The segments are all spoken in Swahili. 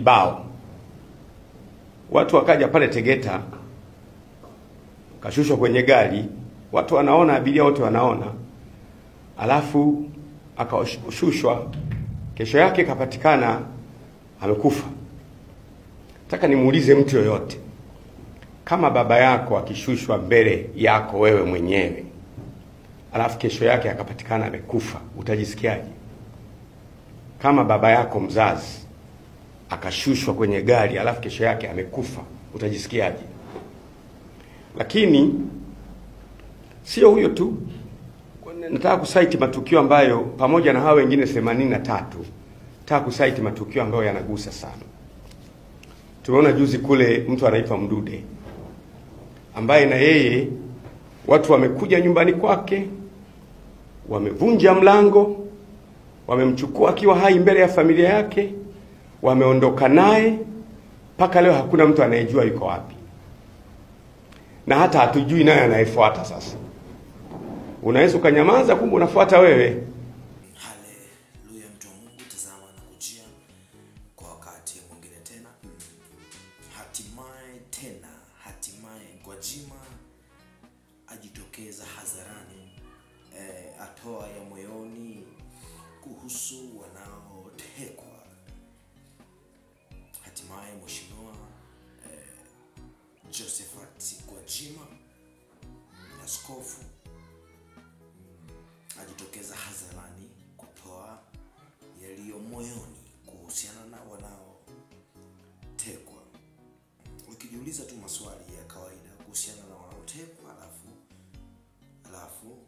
kibao. Watu wakaja pale Tegeta, kashushwa kwenye gari, watu wanaona, abiria wote wanaona, alafu akashushwa. Kesho yake kapatikana amekufa. Nataka nimuulize mtu yoyote, kama baba yako akishushwa mbele yako wewe mwenyewe, alafu kesho yake akapatikana amekufa, utajisikiaje? Kama baba yako mzazi akashushwa kwenye gari alafu kesho yake amekufa, utajisikiaje? Lakini sio huyo tu, nataka kusaiti matukio ambayo pamoja na hao wengine 83, nataka kusaiti matukio ambayo yanagusa sana. Tumeona juzi kule mtu anaitwa Mdude, ambaye na yeye watu wamekuja nyumbani kwake, wamevunja mlango, wamemchukua akiwa hai mbele ya familia yake, wameondoka naye, mpaka leo hakuna mtu anayejua yuko wapi. Na hata hatujui naye anayefuata sasa. Unaweza ukanyamaza, kumbe unafuata wewe. Haleluya, mtu wa Mungu, tazama na kujia kwa wakati mwingine tena. Hatimaye Gwajima ajitokeza hadharani, atoa ya moyoni kuhusu wanaotekwa. Hatimaye Mheshimiwa Josephat Gwajima, askofu, ajitokeza hadharani kutoa yaliyo moyoni kuhusiana na wanaotekwa. Ukijiuliza tu maswali ya kawaida kuhusiana na wanaotekwa, alafu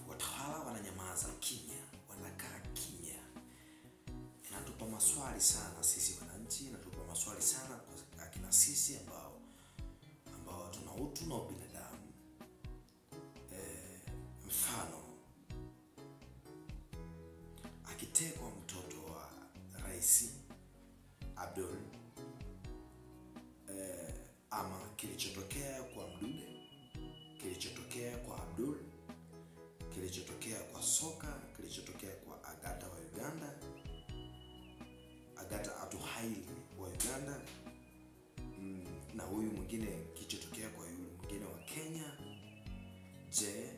watawala wananyamaza kimya, wanakaa kimya. Inatupa maswali sana sisi wananchi, inatupa maswali sana kwa akina sisi ambao tuna utu na binadamu. Mfano, akitekwa mtoto wa Rais Abdul, ama kilichotokea kwa Mdude, kilichotokea kwa Abdul, kilichotokea kwa Soka, kilichotokea kwa Agatha wa Uganda, Agatha Atuhaire wa Uganda, na huyu mwingine kilichotokea kwa yule mwingine wa Kenya. Je,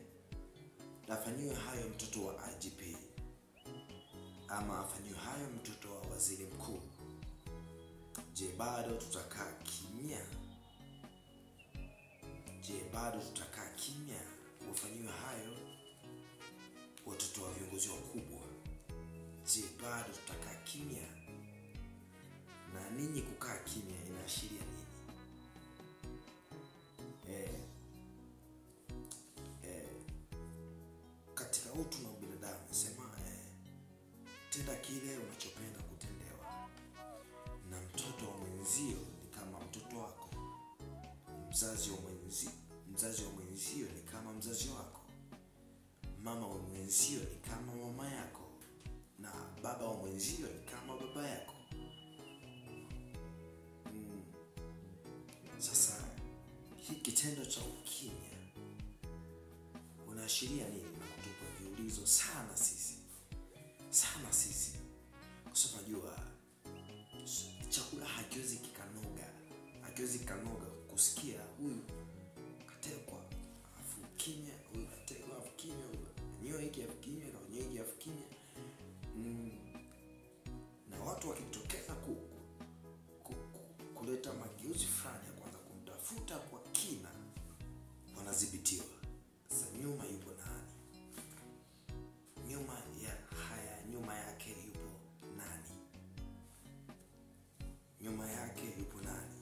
afanyiwe hayo mtoto wa IGP, ama afanyiwe hayo mtoto wa waziri mkuu? Je, bado tutakaa kimya? Wafanyiwe hayo watoto wa viongozi wakubwa? Je, bado tutakaa kimya? Na ninyi kukaa kimya inaashiria nini? Katika utu na binadamu sema, tenda kile unachopenda kutendewa. Na mtoto wa mwenzio ni kama mtoto wako. Mzazi wa mwenzio ni kama mzazi wako. Mama wa mwenzio ni kama mama yako, na baba wa mwenzio ni kama baba yako. Sasa hii kitendo cha ukimya unaashiria nini? Na kutupa viulizo sana sisi, kwa sababu najua chakula hakiwezi kanoga kusikia huyu katekwa afu kimya, huyu katekwa afu kimya, nyoe hiki afu kimya, na nyoe hiki afu kimya. Na watu wakitokeza kuleta mageuzi fulani ya kwanza kumtafuta kwa kina, wanadhibitiwa. Sasa nyuma yupo nani? Nyuma yake yupo nani?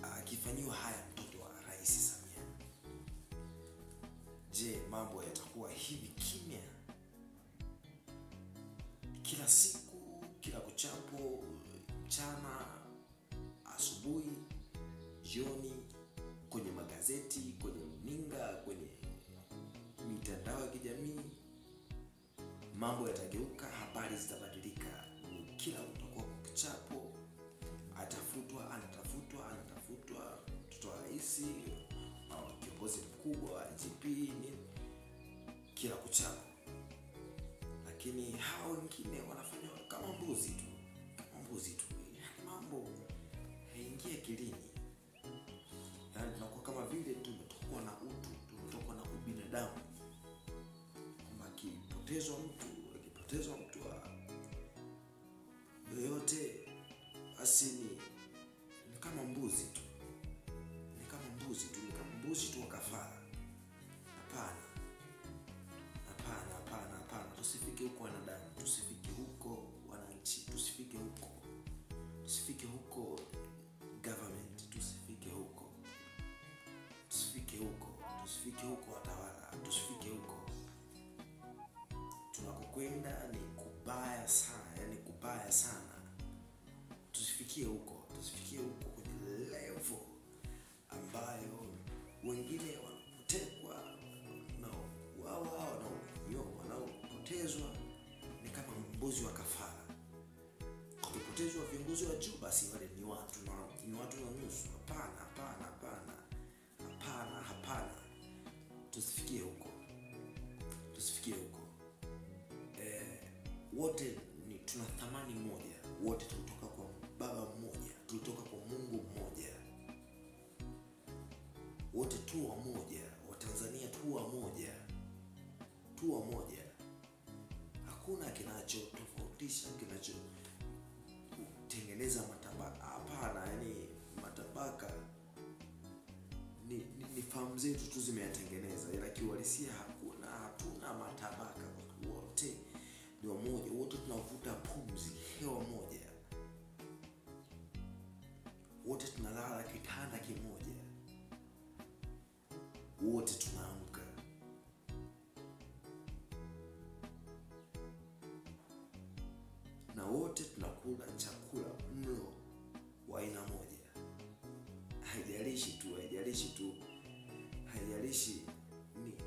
Akifanyiwa haya mtoto wa Rais Samia, je, mambo yatakuwa hivi kimya? Kila siku, kila kuchapo, mchana, asubuhi, jioni, kwenye magazeti, kwenye runinga, kwenye mitandao ya kijamii, mambo yatageuka, habari zitabadilika. Kila utakuwa kuchapo, anatafutwa mtoto wa Rais au kiongozi mkubwa wa IGP, kila kuchapo. Lakini hao wengine wanafanya kama mbuzi. akipotezwa mtu yoyote, basi ni kama mbuzi tu. Ni kama mbuzi tu wa kafara. Hapana. Tusifike huko wanadamu, tusifike huko wananchi, tusifike huko government, tusifike huko watawala, tusifike huko. Tunakokwenda ni kubaya sana, tusifikie huko kwenye level ambayo wengine wanatekwa na wao wanaopotezwa ni kama mbuzi wa kafara. Kupotezwa viongozi wa juu, basi wale ni watu na nusu. Hapana. Tusifikie huko. Wote tuna thamani moja, wote tulitoka kwa baba mmoja, tulitoka kwa Mungu mmoja. Wote tu wamoja, Watanzania tu wamoja. Hakuna kinachotofautisha, kinachotengeneza matabaka. Hapana, yani matabaka ni fahamu zetu tu zimeyatengeneza, ila kiuhalisia hatuna matabaka. Wote ni wamoja, wote tunavuta pumzi hewa moja, wote tunalala kitanda kimoja, wote tunaamka. Na wote tunakula chakula mlo wa aina moja. Haijalishi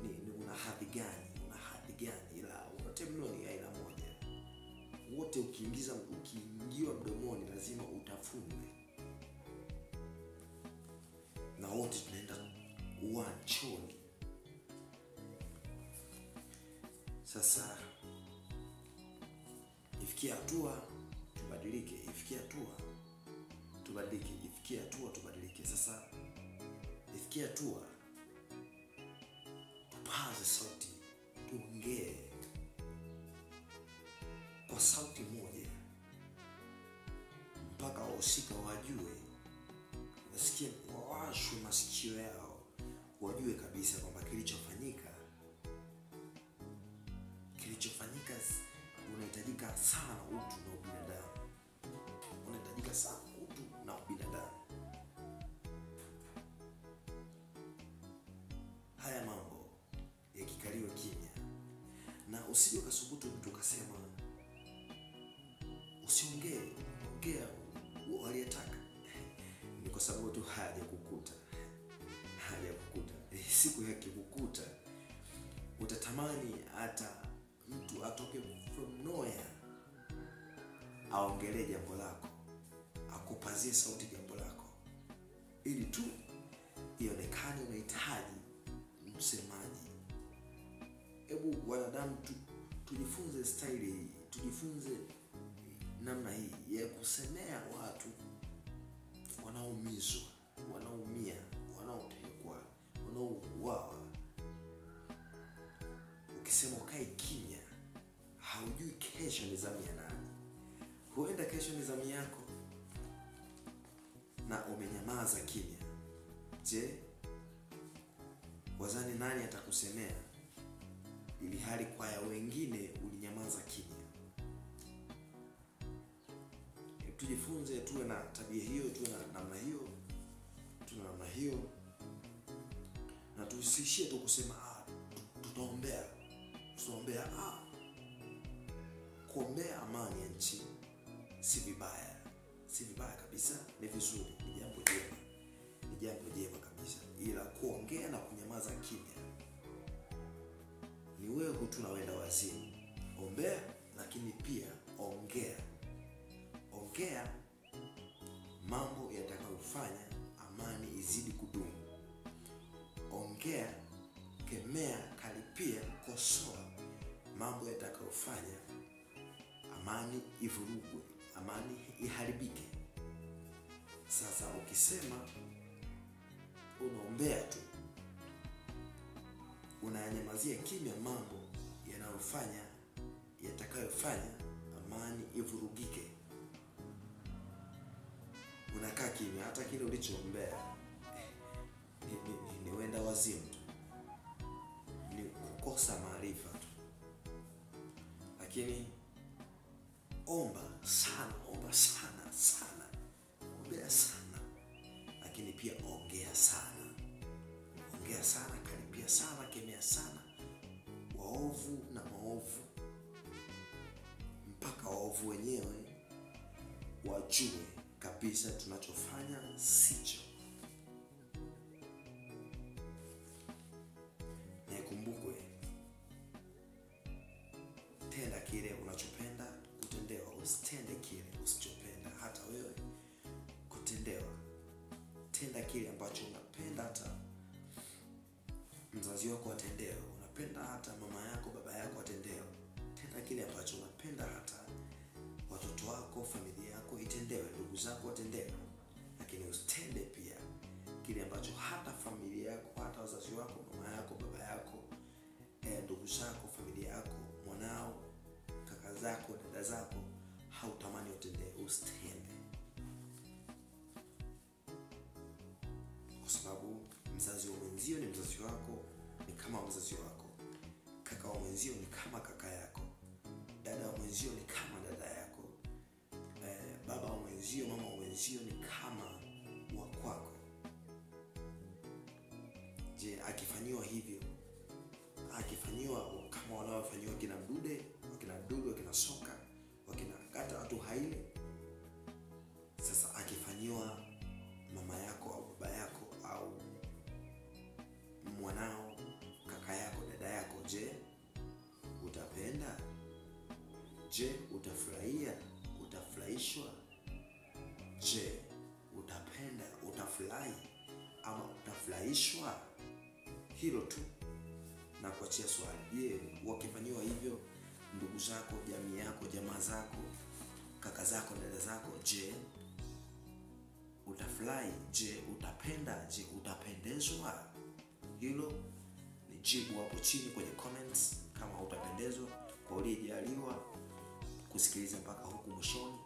ni una hadhi gani, ila wote mlo ni aina moja. Wote ukiingiwa mdomoni lazima utafunwe. Na wote tunaenda uwanchoni. Sasa ifikia hatua tubadilike. Sasa ifikia hatua tupaze sauti, tuongee kwa sauti moja, mpaka wahusika wajue, wasikie, wawashwe masikio yao, wajue kabisa kwamba kilichofanyika unahitajika sana utu na ubinadamu. Haya mambo yakikaliwa kimya, na usije ukasubutu mtu ukasema usiongee, ongea waliyetaka, ni kwa sababu tu hajakukuta. Siku yakikukuta utatamani hata mtu atoke from nowhere aongelee jambo lako, akupazie sauti jambo lako, ili tu ionekane unahitaji msemaji. Hebu wanadamu tujifunze style hii, tujifunze namna hii ya kusemea watu wanaoumizwa, wanaumia, wanaotekwa, wanaouawa. Ukisema ukae kimya, haujui kesho ni zamu ya nani. Huenda kesho ni zamu yako na umenyamaza kimya. Je, wazani nani atakusemea ili hali kwa ya wengine ulinyamaza kimya? Tujifunze, tuwe na tabia hiyo, tuwe na namna hiyo, na tusishie tu kusema tutaombea. Kuombea amani ya nchi si vibaya kabisa, ni vizuri, ni jambo jema kabisa, ila kuongea na kunyamaza kimya ni wewe tu unaenda wazimu. Ombea, lakini pia ongea mambo yatakayofanya amani izidi kudumu. Ongea, kemea, karipia, kosoa mambo yatakayofanya amani ivurugwe, amani iharibike. Sasa ukisema unaombea tu, unanyamazia kimya mambo yanayofanya itakayofanya amani ivurugike. Unakaa kimya, hata kile ulichoombea ni wenda wazimu tu, ni kukosa maarifa tu. Lakini omba sana, ombea sana, lakini pia ongea sana, karibia sana, kemea sana waovu na maovu, mpaka waovu wenyewe wajue kabisa tunachofanya sicho. Na ikumbukwe, tenda kile unachopenda kutendewa, usitende kile usichopenda hata wewe kutendewa. Tenda kile ambacho unapenda hata mzazi wako atendewe, unapenda hata mama yako, baba yako atendewe. Tenda kile ambacho unapenda hata watoto wako, familia yako itendewe, ndugu zako atendewe. Lakini usitende pia kile ambacho hata familia yako, hata wazazi wako, mama yako, baba yako, ndugu zako, familia yako, mwanao, kaka zako, dada zako hautamani utendewe. Usitende, kwa sababu mzazi wa mwenzio ni mzazi wako, ni kama mzazi wako. Kaka wa mwenzio ni kama kaka yako. Dada wa mwenzio ni kama dada yako. Baba wa mwenzio, mama wa mwenzio ni kama wa kwako. Je, akifanyiwa hivyo, akifanyiwa kama wanaofanyiwa kina Mdude, wakina Soka, wakina Gata watu haile, sasa akifanyiwa mama yako au baba yako au mwanao, kaka yako, dada yako, je, utapenda? Je, utafurahia? Utafurahishwa? Je, utapenda? Utafurahi ama utafurahishwa? Hilo tu na kuachia swali. Je, wakifanyiwa hivyo ndugu zako, jamii yako, jamaa zako, kaka zako, dada zako, je, utafurahi? Je, utapenda? Je, utapendezwa? Hilo ni jibu hapo chini kwenye comments. Kama utapendezwa, kwa uliyejaliwa kusikiliza mpaka huku mwishoni,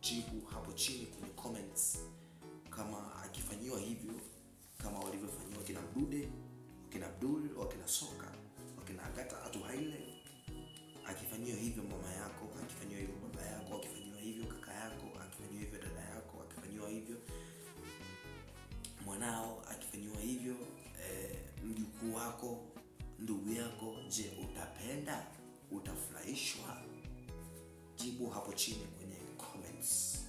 jibu hapo chini kwenye comments. Kama akifanyiwa hivyo kama walivyofanyiwa kina Mdude, kina Abdul, wakina Soka, wakina Agata atu haile, akifanyiwa hivyo mama yako, akifanyiwa hivyo baba yako, akifanyiwa hivyo kaka yako, akifanyiwa hivyo dada yako, akifanyiwa hivyo mwanao, akifanyiwa hivyo mjukuu wako, ndugu yako, je, utapenda? Utafurahishwa? Jibu hapo chini kwenye comments.